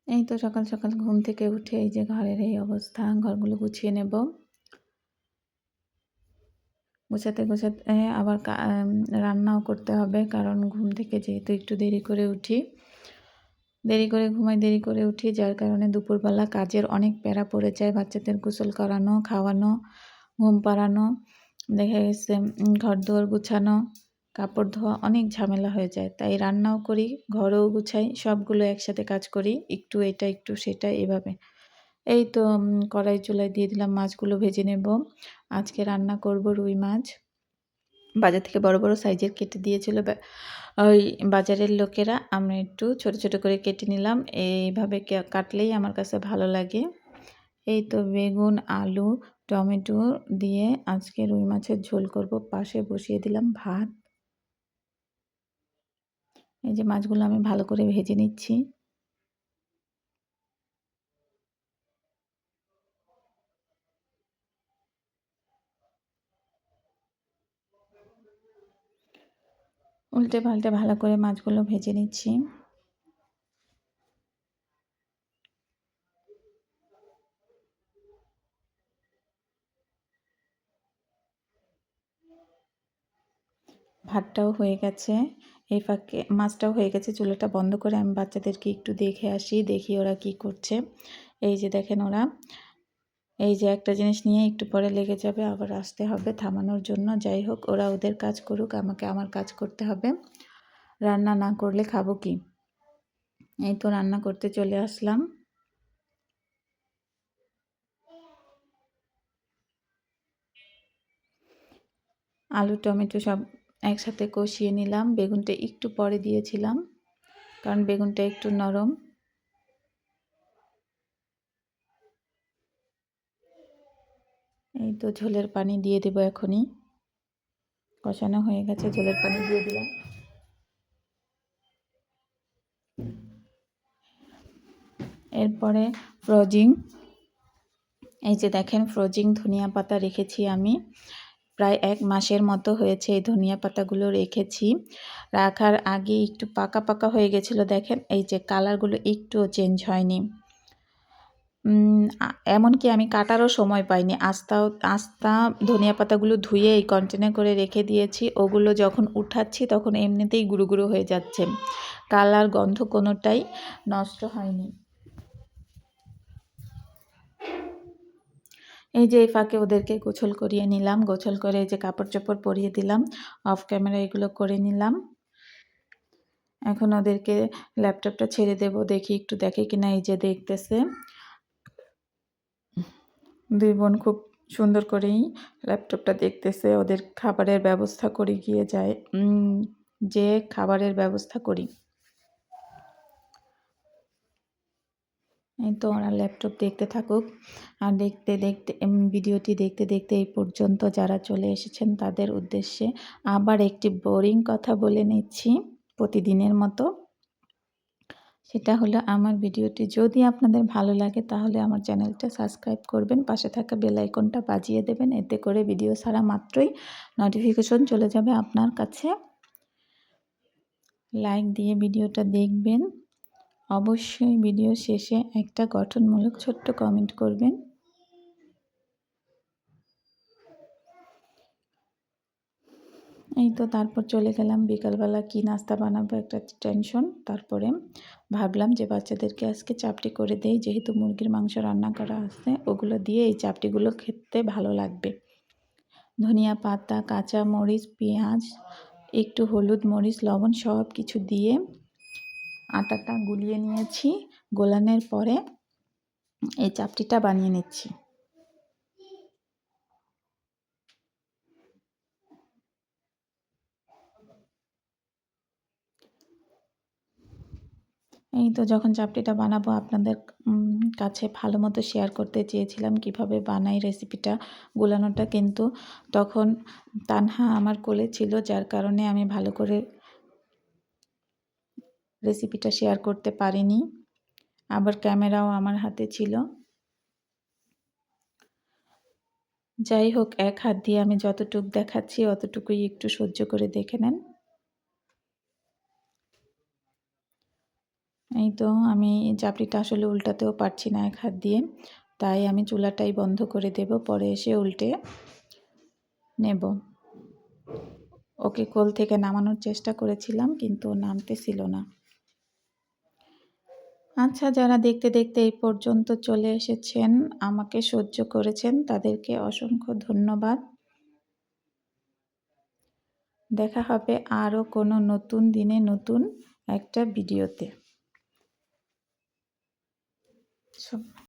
এই তো সকাল সকাল ঘুম থেকে উঠে এই যে ঘরের এই অবস্থা, ঘরগুলো গুছিয়ে নেব। গুছাতে গুছাতে আবার রান্নাও করতে হবে, কারণ ঘুম থেকে যেহেতু একটু দেরি করে উঠি, দেরি করে ঘুমাই, দেরি করে উঠি, যার কারণে দুপুরবেলা কাজের অনেক প্যারা পড়ে যায়। বাচ্চাদের গোসল করানো, খাওয়ানো, ঘুম পাড়ানো, দেখা গেছে ঘর-দুয়ার গুছানো, কাপড় ধোয়া, অনেক ঝামেলা হয়ে যায়। তাই রান্নাও করি, ঘরও গুছাই, সবগুলো একসাথে কাজ করি। একটু এটা, একটু সেটা, এভাবে। এই তো কড়াই চুলায় দিয়ে দিলাম, মাছগুলো ভেজে নেব। আজকে রান্না করব রুই মাছ। বাজার থেকে বড় বড় সাইজের কেটে দিয়েছিল ওই বাজারের লোকেরা। আমি একটু ছোট ছোট করে কেটে নিলাম। এইভাবে কাটলেই আমার কাছে ভালো লাগে। এই তো বেগুন, আলু, টমেটো দিয়ে আজকে রুই মাছের ঝোল করব। পাশে বসিয়ে দিলাম ভাত। এই যে মাছগুলো আমি ভালো করে ভেজে নিচ্ছি। উল্টে পাল্টে ভালো করে মাছগুলো ভেজে নিচ্ছি। ভাতটাও হয়ে গেছে, এই ফাঁকে মাছটাও হয়ে গেছে। চুলাটা বন্ধ করে আমি বাচ্চাদেরকে একটু দেখে আসি, দেখি ওরা কি করছে। এই যে দেখেন ওরা, এই যে একটা জিনিস নিয়ে একটু পরে লেগে যাবে, আবার আসতে হবে থামানোর জন্য। যাই হোক, ওরা ওদের কাজ করুক, আমাকে আমার কাজ করতে হবে। রান্না না করলে খাবো কি? এই তো রান্না করতে চলে আসলাম। আলু টমেটো সব একসাথে কষিয়ে নিলাম। বেগুনটা একটু পরে দিয়েছিলাম, কারণ বেগুনটা একটু নরম। এই তো ঝোলের পানি দিয়ে দেবো এখনই। কষানো হয়ে গেছে, ঝোলের পানি দিয়ে দিলাম। এরপরে ফ্রোজিং, এই যে দেখেন ফ্রোজিং ধনিয়া পাতা রেখেছি আমি। প্রায় 1 মাসের মতো হয়েছে এই ধনিয়া পাতাগুলো রেখেছি। রাখার আগে একটু পাকা পাকা হয়ে গেছিলো, দেখেন এই যে কালারগুলো একটুও চেঞ্জ হয়নি। এমনকি আমি কাটারও সময় পাইনি। আস্তা ধনিয়া পাতাগুলো ধুয়ে এই কন্টেনার করে রেখে দিয়েছি। ওগুলো যখন উঠাচ্ছি তখন এমনিতেই গুঁড়ো গুঁড়ো হয়ে যাচ্ছে। কালার, গন্ধ কোনোটাই নষ্ট হয়নি। এই যে এই ফাঁকে ওদেরকে গোসল করিয়ে নিলাম। গোসল করে এই যে কাপড় চোপড় পরিয়ে দিলাম। অফ ক্যামেরা এগুলো করে নিলাম। এখন ওদেরকে ল্যাপটপটা ছেড়ে দেব, দেখি একটু দেখে কিনা। এই যে দেখতেছে, দুই বোন খুব সুন্দর করেই ল্যাপটপটা দেখতেছে। ওদের খাবারের ব্যবস্থা করে গিয়ে যায়, যে খাবারের ব্যবস্থা করি। এই তো ওরা ল্যাপটপ দেখতে থাকুক। আর দেখতে দেখতে ভিডিওটি দেখতে দেখতে এই পর্যন্ত যারা চলে এসেছেন তাদের উদ্দেশ্যে আবার একটি বোরিং কথা বলে নিচ্ছি প্রতিদিনের মতো। সেটা হলো, আমার ভিডিওটি যদি আপনাদের ভালো লাগে তাহলে আমার চ্যানেলটা সাবস্ক্রাইব করবেন, পাশে থাকা বেল আইকনটা বাজিয়ে দেবেন। এতে করে ভিডিও ছাড়া মাত্রই নোটিফিকেশন চলে যাবে আপনার কাছে। লাইক দিয়ে ভিডিওটা দেখবেন। অবশ্যই ভিডিও শেষে একটা গঠনমূলক ছোট্ট কমেন্ট করবেন। এই তো তারপর চলে গেলাম, বিকালবেলা কি নাস্তা বানাবো একটা টেনশন। তারপরে ভাবলাম যে বাচ্চাদেরকে আজকে চাপটি করে দেই, যেহেতু মুরগির মাংস রান্না করা আছে, ওগুলো দিয়ে এই চাপটিগুলো খেতে ভালো লাগবে। ধনিয়া পাতা, কাঁচা মরিচ, পেঁয়াজ, একটু হলুদ, মরিচ, লবণ সব কিছু দিয়ে আটাটা গুলিয়ে নিয়েছি। গোলানোর পরে এই চাপটিটা বানিয়ে নিচ্ছি। এই তো যখন চাপটিটা বানাবো আপনাদের কাছে ভালো মতো শেয়ার করতে চেয়েছিলাম কিভাবে বানাই রেসিপিটা, গোলানোটা, কিন্তু তখন তানহা আমার কোলে ছিল, যার কারণে আমি ভালো করে রেসিপিটা শেয়ার করতে পারিনি। আবার ক্যামেরাও আমার হাতে ছিল। যাই হোক, এক হাত দিয়ে আমি যতটুক দেখাচ্ছি অতটুকুই একটু সহ্য করে দেখে নেন। এই তো আমি চাপড়িটা আসলে উল্টাতেও পারছি না এক হাত দিয়ে, তাই আমি চুলাটাই বন্ধ করে দেব, পরে এসে উল্টে নেব। ওকে কোল থেকে নামানোর চেষ্টা করেছিলাম কিন্তু নামতেছিল না। আচ্ছা, যারা দেখতে দেখতে এই পর্যন্ত চলে এসেছেন, আমাকে সহ্য করেছেন, তাদেরকে অসংখ্য ধন্যবাদ। দেখা হবে আরও কোনো নতুন দিনে নতুন একটা ভিডিওতে।